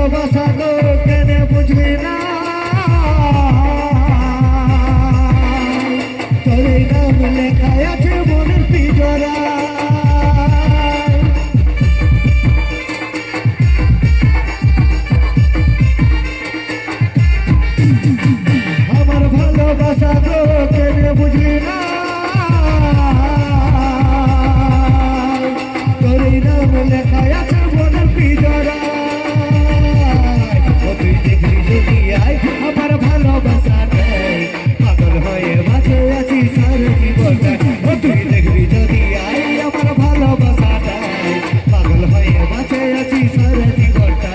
ভালোবাসা তো কেন বুঝলি না তোর নাম লেখা আছে মনের পিজরা আমার ভালোবাসা তো কেন বুঝলি না তোর নাম লেখা আছে মনের পিজরা তুই দেখলি যদি আয় আমার ভালোবাসা নেই পাগল হয়ে বাঁচে আছি সারা জীবনটা তুই দেখলি যদি আয় আমার ভালোবাসা নেই পাগল হয়ে বাঁচে আছি সারা জীবনটা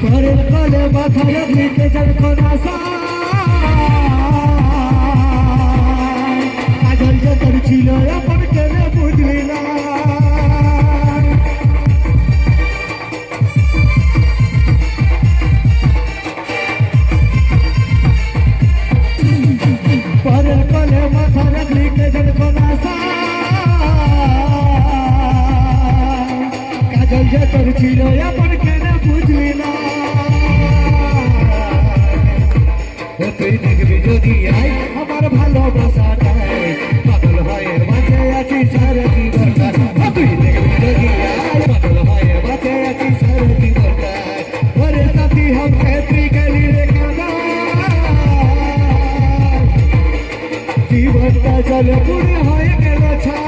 পরের কলে মাথা রাখলি কে যার কোনা কাজল যে তোর ছিল এখন কেন বুঝলি না পরের কলে মাথা রাখলি কে যার কোনা কাজল যে তোর ছিল এখন কেন বুঝলি না তুই দেখবি যদি আই আমার ভালোবাসাটাই পাগল হয়ে বাঁচে আছি সারা জীবনটা তুই দেখবি যদি আই পাগল হয়ে বাঁচে আছি সারা জীবনটা ওরে সাথী हमके তুই গেলি রেখা জীবনটা জলে পুড়ে হয়ে গেল ছা